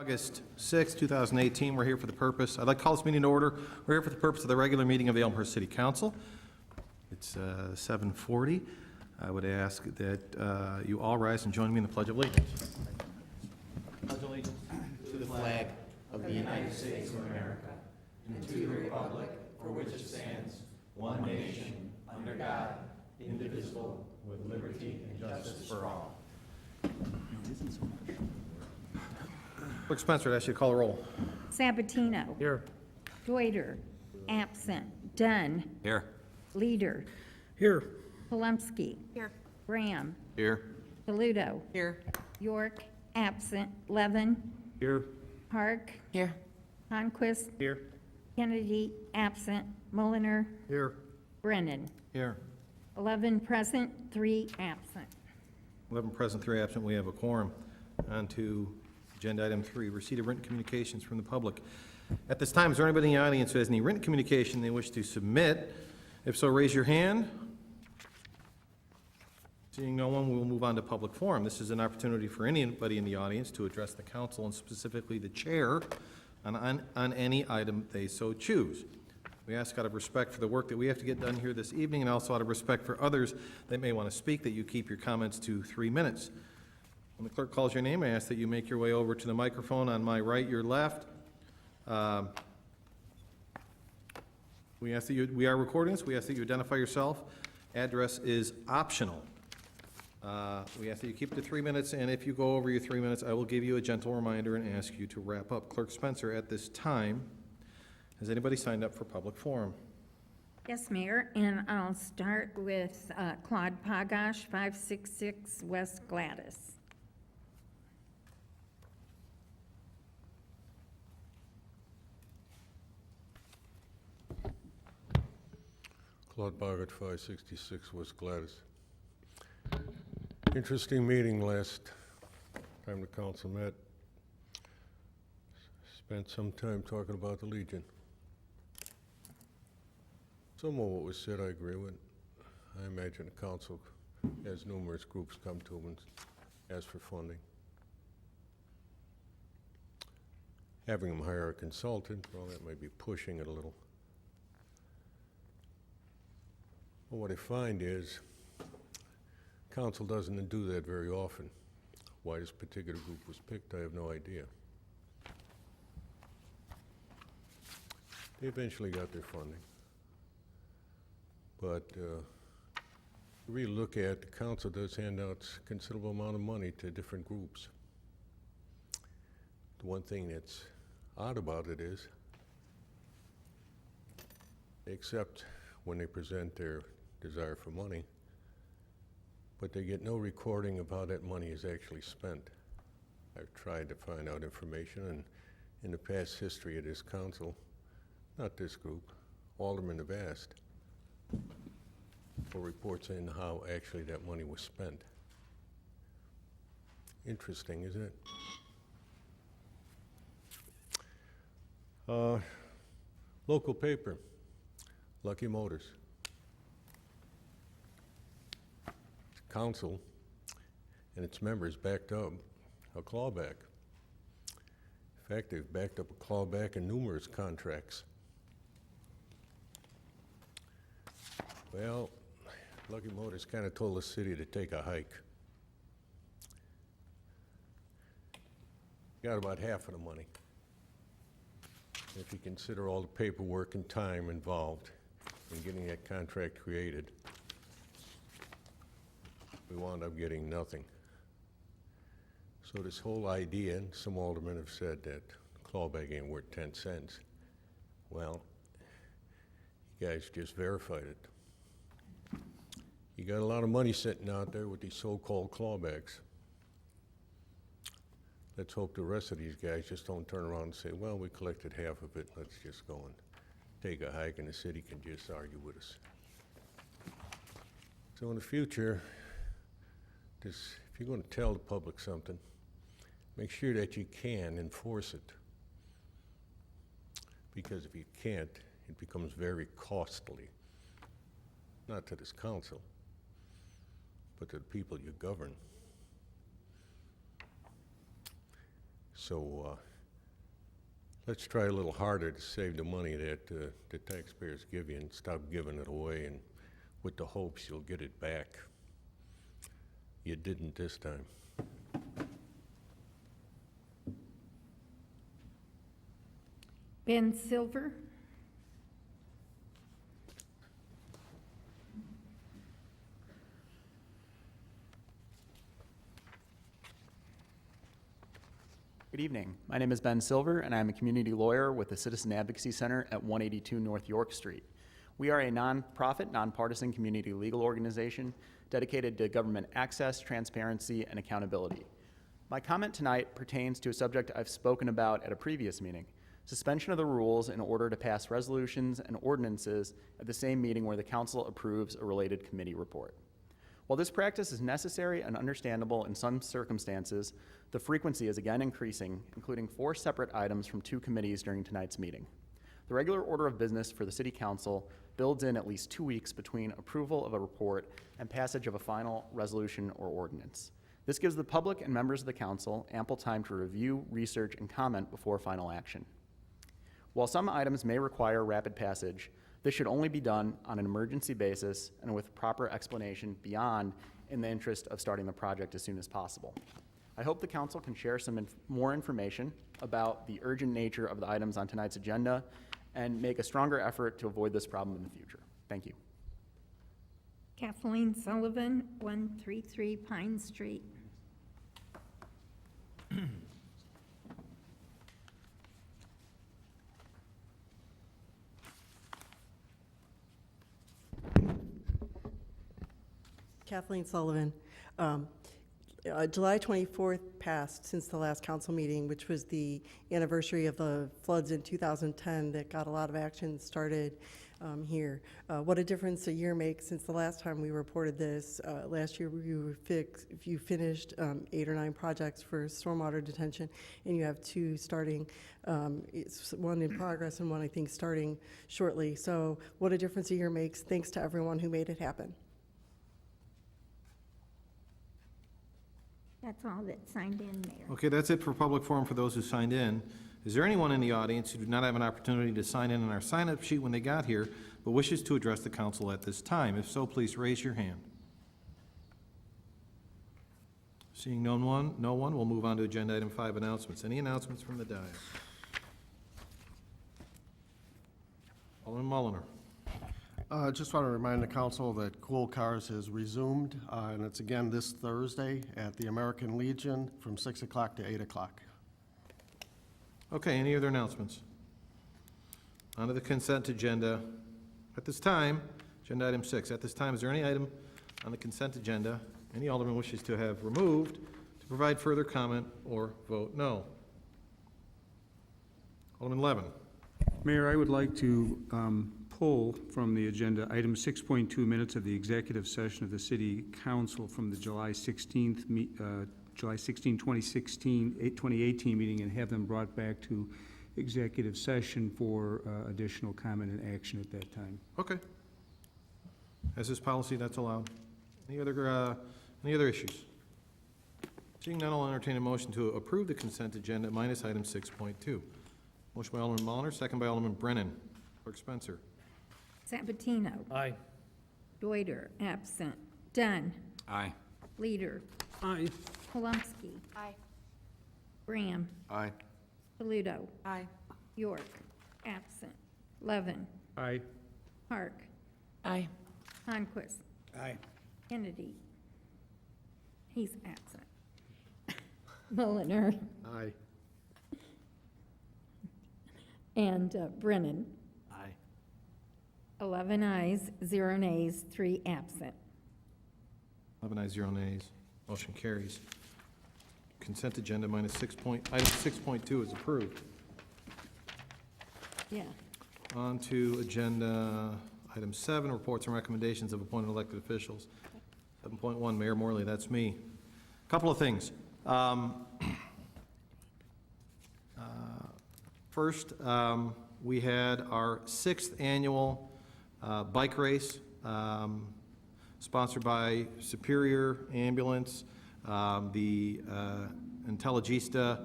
August 6, 2018, we're here for the purpose, I'd like to call this meeting to order. We're here for the purpose of the regular meeting of the Elmhurst City Council. It's 7:40. I would ask that you all rise and join me in the Pledge of Allegiance. Pledge allegiance to the flag of the United States of America and to the republic for which it stands, one nation, under God, indivisible, with liberty and justice for all. Clerk Spencer, I'd ask you to call the roll. Sabatino. Here. Deuter. Absent. Dunn. Here. Leader. Here. Polumsky. Here. Graham. Here. Toledo. Here. York. Absent. Levin. Here. Park. Here. Conquest. Here. Kennedy. Absent. Mulliner. Here. Brennan. Here. 11 present, 3 absent. 11 present, 3 absent. We have a quorum. On to agenda item 3, receipt of written communications from the public. At this time, is there anybody in the audience who has any written communication they wish to submit? If so, raise your hand. Seeing no one, we will move on to public forum. This is an opportunity for anybody in the audience to address the council and specifically the chair on any item they so choose. We ask out of respect for the work that we have to get done here this evening and also out of respect for others that may want to speak that you keep your comments to 3 minutes. When the clerk calls your name, I ask that you make your way over to the microphone on my right, your left. We are recording this. We ask that you identify yourself. Address is optional. We ask that you keep it to 3 minutes, and if you go over your 3 minutes, I will give you a gentle reminder and ask you to wrap up. Clerk Spencer, at this time, has anybody signed up for public forum? Yes, Mayor, and I'll start with Claude Pagash, 566 West Gladys. Claude Boggart, 566 West Gladys. Interesting meeting last time the council met. Spent some time talking about the Legion. Some of what was said I agree with. I imagine the council has numerous groups come to them and ask for funding. Having them hire a consultant, well, that might be pushing it a little. Well, what I find is council doesn't do that very often. Why this particular group was picked, I have no idea. They eventually got their funding. But if you really look at, the council does hand out a considerable amount of money to different groups. The one thing that's odd about it is they accept when they present their desire for money, but they get no recording of how that money is actually spent. I've tried to find out information, and in the past history of this council, not this group, aldermen have asked for reports in how actually that money was spent. Interesting, isn't it? Local paper, Lucky Motors. Council and its members backed up a clawback. In fact, they've backed up a clawback in numerous contracts. Well, Lucky Motors kind of told the city to take a hike. Got about half of the money. If you consider all the paperwork and time involved in getting that contract created, we wound up getting nothing. So this whole idea, and some aldermen have said that clawback ain't worth 10 cents. Well, you guys just verified it. You got a lot of money sitting out there with these so-called clawbacks. Let's hope the rest of these guys just don't turn around and say, well, we collected half of it, let's just go and take a hike and the city can just argue with us. So in the future, if you're going to tell the public something, make sure that you can enforce it. Because if you can't, it becomes very costly. Not to this council, but to the people you govern. So let's try a little harder to save the money that the taxpayers give you and stop giving it away and with the hopes you'll get it back. You didn't this time. Ben Silver. Good evening. My name is Ben Silver, and I'm a community lawyer with the Citizen Advocacy Center at 182 North York Street. We are a nonprofit, nonpartisan community legal organization dedicated to government access, transparency, and accountability. My comment tonight pertains to a subject I've spoken about at a previous meeting: suspension of the rules in order to pass resolutions and ordinances at the same meeting where the council approves a related committee report. While this practice is necessary and understandable in some circumstances, the frequency is again increasing, including 4 separate items from 2 committees during tonight's meeting. The regular order of business for the City Council builds in at least 2 weeks between approval of a report and passage of a final resolution or ordinance. This gives the public and members of the council ample time to review, research, and comment before final action. While some items may require rapid passage, this should only be done on an emergency basis and with proper explanation beyond in the interest of starting the project as soon as possible. I hope the council can share some more information about the urgent nature of the items on tonight's agenda and make a stronger effort to avoid this problem in the future. Thank you. Kathleen Sullivan, 133 Pine Street. Kathleen Sullivan. July 24th passed since the last council meeting, which was the anniversary of the floods in 2010 that got a lot of action started here. What a difference a year makes since the last time we reported this. Last year you finished 8 or 9 projects for stormwater detention, and you have 2 starting, it's 1 in progress and 1 I think starting shortly. So what a difference a year makes. Thanks to everyone who made it happen. That's all that signed in, Mayor. Okay, that's it for public forum for those who signed in. Is there anyone in the audience who did not have an opportunity to sign in on our sign-up sheet when they got here, but wishes to address the council at this time? If so, please raise your hand. Seeing no one, we'll move on to agenda item 5, announcements. Any announcements from the dais? Alderman Mulliner. Just want to remind the council that Cool Cars has resumed, and it's again this Thursday at the American Legion from 6 o'clock to 8 o'clock. Okay, any other announcements? On to the consent agenda. At this time, agenda item 6. At this time, is there any item on the consent agenda any alderman wishes to have removed to provide further comment or vote no? Alderman Levin. Mayor, I would like to pull from the agenda item 6.2, minutes of the executive session of the City Council from the July 16, 2018 meeting, and have them brought back to executive session for additional comment and action at that time. Okay. As is policy, that's allowed. Any other issues? Seeing none, I'll entertain a motion to approve the consent agenda minus item 6.2. Motion by Alderman Mulliner, second by Alderman Brennan. Clerk Spencer. Sabatino. Aye. Deuter, absent. Dunn. Aye. Leader. Aye. Kolumski. Aye. Graham. Aye. Paludo. Aye. York, absent. Levin. Aye. Park. Aye. Conquest. Aye. Kennedy. He's absent. Mulliner Aye. and Brennan. Aye. 11 ayes, 0 nays, 3 absent. 11 ayes, 0 nays. Motion carries. Consent agenda minus item 6.2 is approved. Yeah. On to agenda item 7, reports and recommendations of appointed elected officials. 7.1, Mayor Morley, that's me. Couple of things. First, we had our 6th annual bike race, sponsored by Superior Ambulance, the Intelligista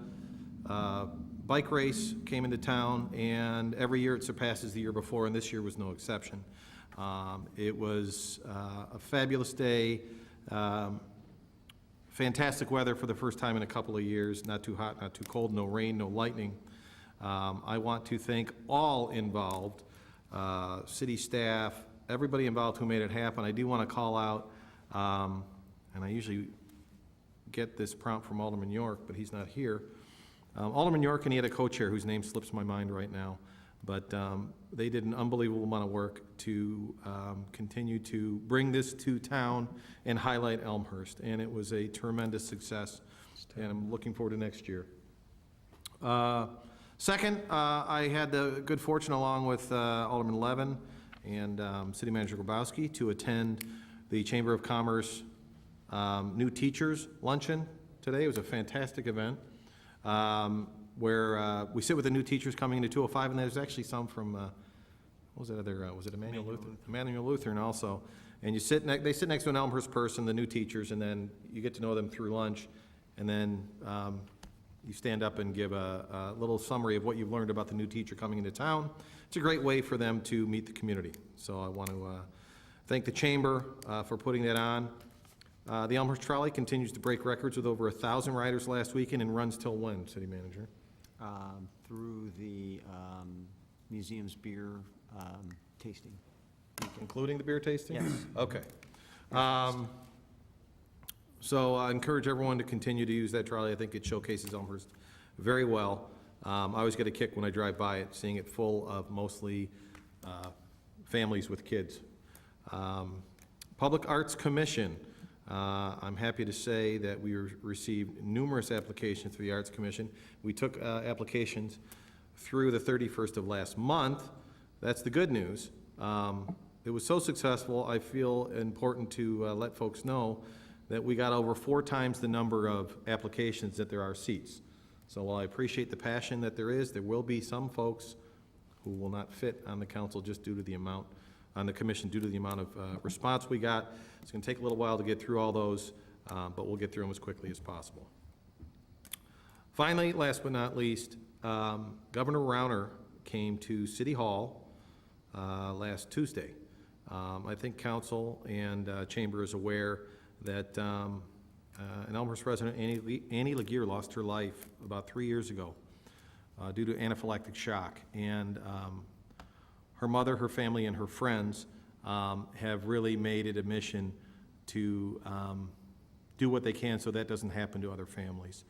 bike race came into town, and every year it surpasses the year before, and this year was no exception. It was a fabulous day, fantastic weather for the first time in a couple of years, not too hot, not too cold, no rain, no lightning. I want to thank all involved, city staff, everybody involved who made it happen. I do want to call out, and I usually get this prompt from Alderman York, but he's not here. Alderman York, and he had a co-chair whose name slips my mind right now, but they did an unbelievable amount of work to continue to bring this to town and highlight Elmhurst, and it was a tremendous success, and I'm looking forward to next year. Second, I had the good fortune, along with Alderman Levin and City Manager Grabowski, to attend the Chamber of Commerce New Teachers Luncheon today. It was a fantastic event where we sit with the new teachers coming into 205, and there's actually some from, what was that other, was it Emmanuel Lutheran? Emmanuel Lutheran also. And you sit they sit next to an Elmhurst person, the new teachers, and then you get to know them through lunch, and then you stand up and give a little summary of what you've learned about the new teacher coming into town. It's a great way for them to meet the community. So I want to thank the Chamber for putting that on. The Elmhurst Trolley continues to break records with over 1,000 riders last weekend, and runs till when, City Manager? Through the museum's beer tasting. Including the beer tasting? Yes. Okay. So I encourage everyone to continue to use that trolley. I think it showcases Elmhurst very well. I always get a kick when I drive by it, seeing it full of mostly families with kids. Public Arts Commission. I'm happy to say that we received numerous applications through the Arts Commission. We took applications through the 31st of last month. That's the good news. It was so successful, I feel important to let folks know that we got over 4 times the number of applications that there are seats. So while I appreciate the passion that there is, there will be some folks who will not fit on the council just due to the amount, on the commission due to the amount of response we got. It's going to take a little while to get through all those, but we'll get through them as quickly as possible. Finally, last but not least, Governor Rauner came to City Hall last Tuesday. I think council and chamber is aware that an Elmhurst resident, Annie Laguerre, lost her life about 3 years ago due to anaphylactic shock. And her mother, her family, and her friends have really made it a mission to do what they can so that doesn't happen to other families.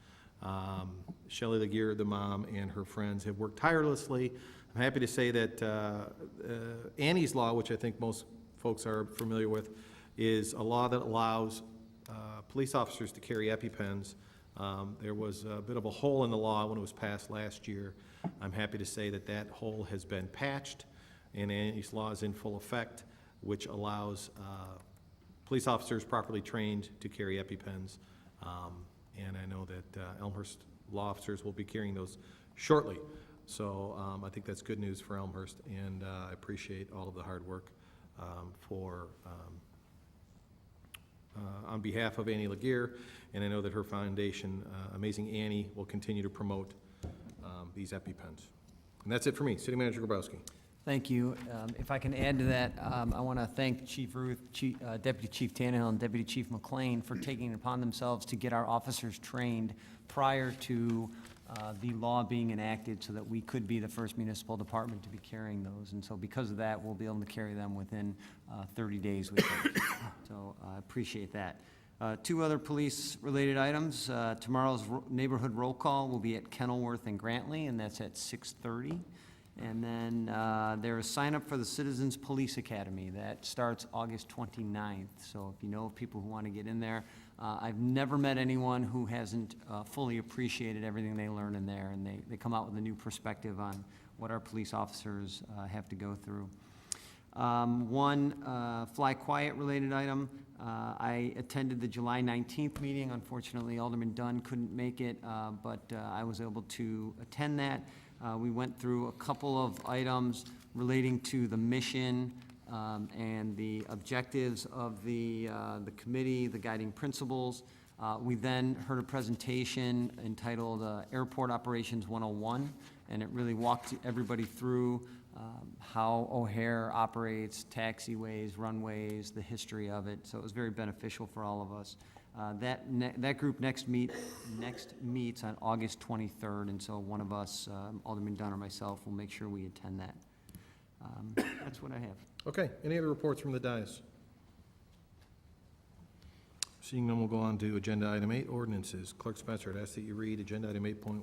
Shelley Laguerre, the mom, and her friends have worked tirelessly. I'm happy to say that Annie's Law, which I think most folks are familiar with, is a law that allows police officers to carry EpiPens. There was a bit of a hole in the law when it was passed last year. I'm happy to say that that hole has been patched, and Annie's Law is in full effect, which allows police officers properly trained to carry EpiPens. And I know that Elmhurst law officers will be carrying those shortly. So I think that's good news for Elmhurst, and I appreciate all of the hard work on behalf of Annie Laguerre, and I know that her foundation, Amazing Annie, will continue to promote these EpiPens. And that's it for me. City Manager Grabowski. Thank you. If I can add to that, I want to thank Chief Ruth, Deputy Chief Tannehill, and Deputy Chief McLean for taking it upon themselves to get our officers trained prior to the law being enacted so that we could be the first municipal department to be carrying those. And so because of that, we'll be able to carry them within 30 days. So I appreciate that. 2 other police-related items. Tomorrow's neighborhood roll call will be at Kenilworth and Grantley, and that's at 6:30. And then there is sign up for the Citizens Police Academy. That starts August 29th. So if you know of people who want to get in there, I've never met anyone who hasn't fully appreciated everything they learn in there. And they come out with a new perspective on what our police officers have to go through. One Fly Quiet related item. I attended the July 19th meeting. Unfortunately, Alderman Dunn couldn't make it, but I was able to attend that. We went through a couple of items relating to the mission and the objectives of the committee, the guiding principles. We then heard a presentation entitled Airport Operations 101, and it really walked everybody through how O'Hare operates, taxiways, runways, the history of it. So it was very beneficial for all of us. That group next meets on August 23rd, and so one of us, Alderman Dunn or myself, will make sure we attend that. That's what I have. Okay, any other reports from the dais? Seeing none, we'll go on to agenda item 8, ordinances. Clerk Spencer, I'd ask that you read agenda item 8.1.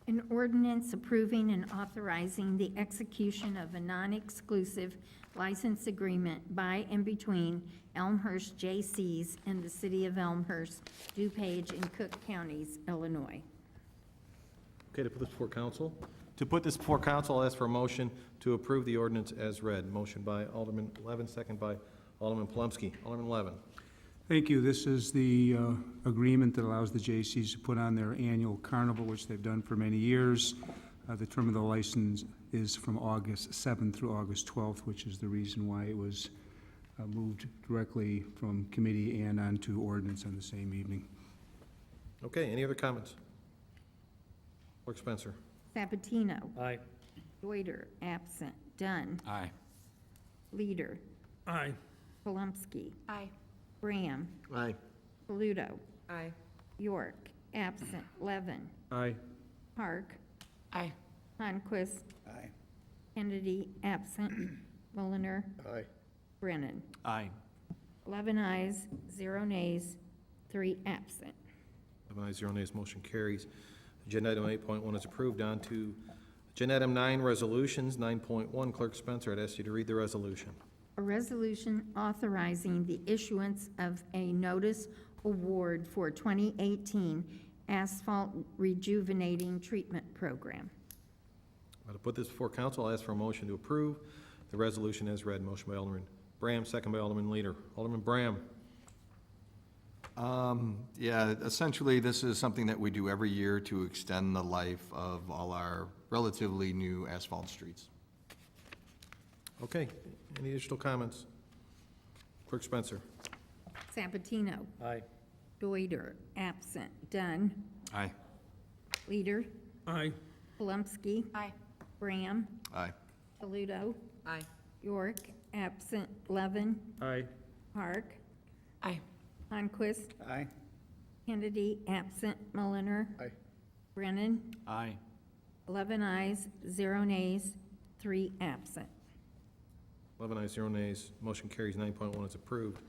An ordinance approving and authorizing the execution of a non-exclusive license agreement by and between Elmhurst J.C.'s and the City of Elmhurst, DuPage, and Cook Counties, Illinois. Okay, to put this before council? To put this before council, I'll ask for a motion to approve the ordinance as read. Motion by Alderman Levin, second by Alderman Palumski. Alderman Levin. Thank you. This is the agreement that allows the J.C.'s to put on their annual carnival, which they've done for many years. The term of the license is from August 7th through August 12th, which is the reason why it was moved directly from committee and onto ordinance on the same evening. Okay, any other comments? Clerk Spencer. Sabatino. Aye. Reuter, absent. Dunn. Aye. Leader. Aye. Palumski. Aye. Graham. Aye. Paludo. Aye. York, absent. Levin. Aye. Park. Aye. Honquist. Aye. Kennedy, absent. Muliner. Aye. Brennan. Aye. 11 ayes, 0 nays, 3 absent. 11 ayes, 0 nays, motion carries. Agenda item 8.1 is approved. On to agenda item 9, resolutions. 9.1, Clerk Spencer, I'd ask you to read the resolution. A resolution authorizing the issuance of a notice award for 2018 asphalt rejuvenating treatment program. To put this before council, I'll ask for a motion to approve the resolution as read. Motion by Alderman Bram, second by Alderman Leader. Alderman Bram. Yeah, essentially, this is something that we do every year to extend the life of all our relatively new asphalt streets. Okay, any additional comments? Clerk Spencer. Sabatino. Aye. Deuter, absent. Dunn. Aye. Leader. Aye. Palumski. Aye. Graham. Aye. Paludo. Aye. York, absent. Levin. Aye. Park. Aye. Honquist. Aye. Kennedy, absent. Muliner. Aye. Brennan. Aye. 11 ayes, 0 nays, 3 absent. 11 ayes, 0 nays, motion carries. 9.1 is approved.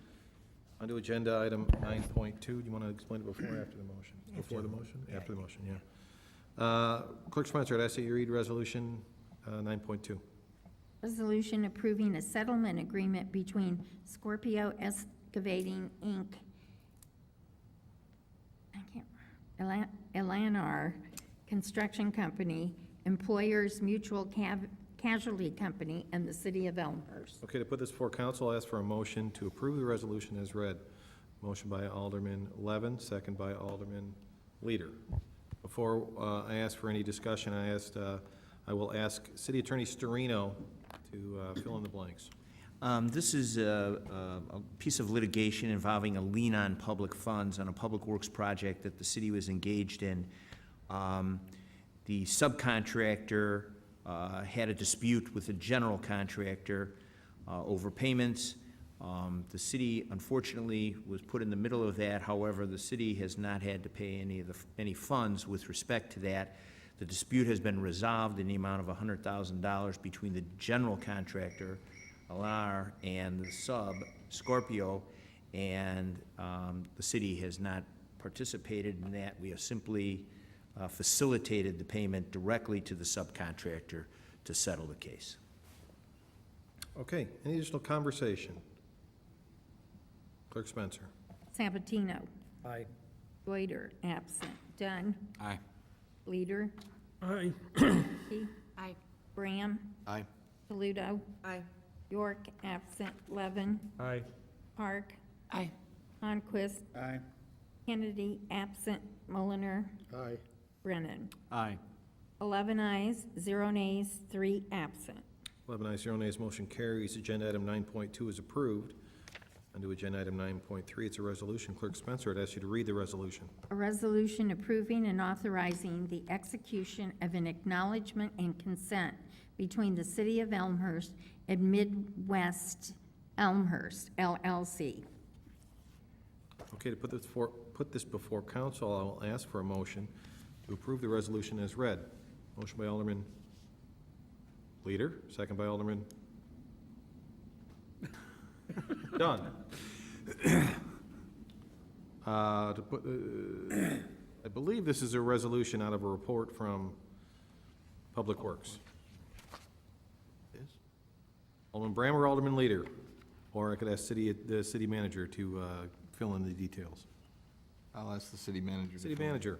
On to agenda item 9.2. Do you want to explain it before or after the motion? Before the motion? After the motion, yeah. Clerk Spencer, I'd ask that you read resolution 9.2. Resolution approving a settlement agreement between Scorpio Excavating, Inc., Eleanor Construction Company, Employers Mutual Casualty Company, and the City of Elmhurst. Okay, to put this before council, I'll ask for a motion to approve the resolution as read. Motion by Alderman Levin, second by Alderman Leader. Before I ask for any discussion, I will ask City Attorney Storino to fill in the blanks. This is a piece of litigation involving a lien on public funds on a public works project that the city was engaged in. The subcontractor had a dispute with the general contractor over payments. The city, unfortunately, was put in the middle of that. However, the city has not had to pay any funds with respect to that. The dispute has been resolved in the amount of $100,000 between the general contractor, Alar, and the sub, Scorpio, and the city has not participated in that. We have simply facilitated the payment directly to the subcontractor to settle the case. Okay, any additional conversation? Clerk Spencer. Sabatino. Aye. Goiter, absent. Dunn. Aye. Leader. Aye. Palumski. Aye. Graham. Aye. Paludo. Aye. York, absent. Levin. Aye. Park. Aye. Honquist. Aye. Kennedy, absent. Muliner. Aye. Brennan. Aye. 11 ayes, 0 nays, 3 absent. 11 ayes, 0 nays, motion carries. Agenda item 9.2 is approved. On to agenda item 9.3, it's a resolution. Clerk Spencer, I'd ask you to read the resolution. A resolution approving and authorizing the execution of an acknowledgement and consent between the City of Elmhurst and Midwest Elmhurst LLC. Okay, to put this before council, I will ask for a motion to approve the resolution as read. Motion by Alderman Leader, second by Alderman Dunn. I believe this is a resolution out of a report from Public Works. Yes? Alderman Bram or Alderman Leader? Or I could ask the city manager to fill in the details. I'll ask the city manager. City manager.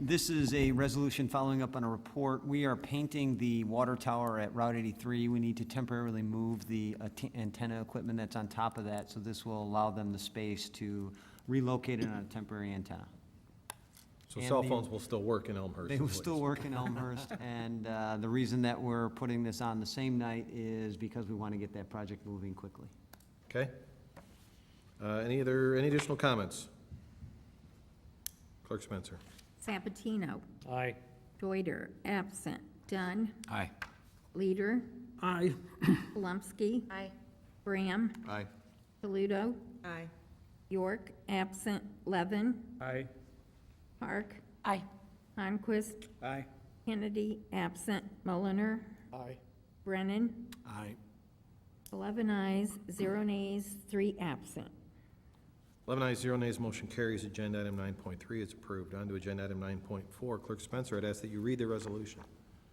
This is a resolution following up on a report. We are painting the water tower at Route 83. We need to temporarily move the antenna equipment that's on top of that, so this will allow them the space to relocate it on a temporary antenna. So And cell the- phones will still work in Elmhurst? They is will what still you're work in Elmhurst, and the reason that we're putting this on the same night is because we want to get that project moving quickly. saying? Okay. Any additional comments? Clerk Spencer. Sabatino. Aye. Deuter, absent. Dunn. Aye. Leader. Aye. Palumski. Aye. Graham. Aye. Toledo. Aye. York, absent. Levin. Aye. Park. Aye. Conquist. Aye. Kennedy, absent. Mulliner. Aye. Brennan. Aye. 11 ayes, 0 nays, 3 absent. 11 ayes, 0 nays, motion carries. Agenda item 9.3 is approved. On to agenda item 9.4. Clerk Spencer, I'd ask that you read the resolution.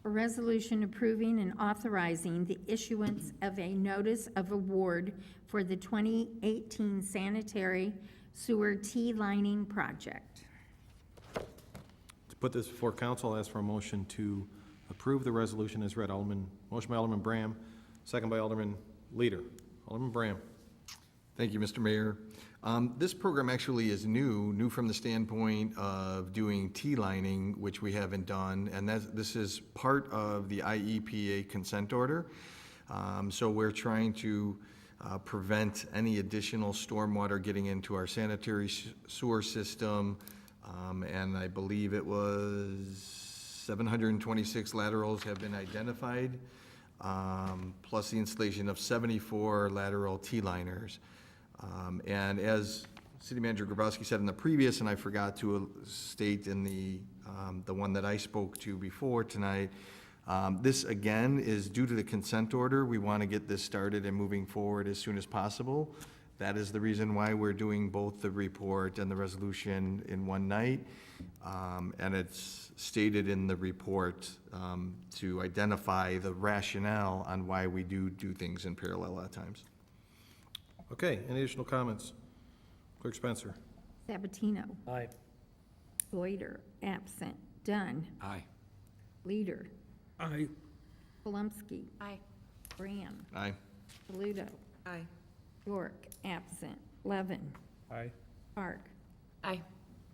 A resolution approving and authorizing the issuance of a notice of award for the 2018 sanitary sewer T-lining project. To put this before council, I'll ask for a motion to approve the resolution as read. Motion by Alderman Bram, second by Alderman Leader. Alderman Bram. Thank you, Mr. Mayor. This program actually is new from the standpoint of doing T-lining, which we haven't done, and this is part of the IEPA consent order. So we're trying to prevent any additional stormwater getting into our sanitary sewer system, and I believe it was 726 laterals have been identified, plus the installation of 74 lateral T-liners. And as City Manager Grabowski said in the previous, and I forgot to state in the one that I spoke to before tonight, this again is due to the consent order. We want to get this started and moving forward as soon as possible. That is the reason why we're doing both the report and the resolution in one night. And it's stated in the report to identify the rationale on why we do things in parallel at times. Okay, any additional comments? Clerk Spencer. Sabatino. Aye. Deuter, absent. Dunn. Aye. Leader. Aye. Palumski. Aye. Graham. Aye. Toledo. Aye. York, absent. Levin. Aye. Park. Aye.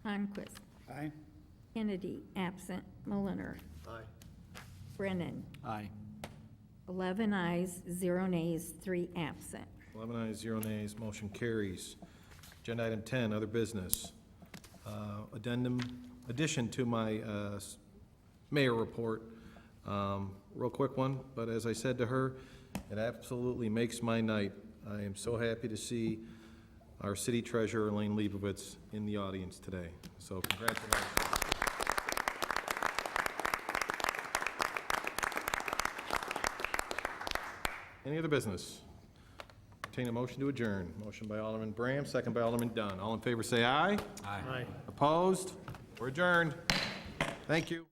Conquist. Aye. Kennedy, absent. Mulliner. Aye. Brennan. Aye. 11 ayes, 0 nays, 3 absent. 11 ayes, 0 nays, motion carries. Agenda item 10, other business. Addition to my mayor report. Real quick one, but as I said to her, it absolutely makes my night. I am so happy to see our city treasurer, Elaine Leibovitz, in the audience today. So congratulations. Any other business? Entertain a motion to adjourn. Motion by Alderman Bram, second by Alderman Dunn. All in favor say aye. Aye. Opposed? We're adjourned. Thank you.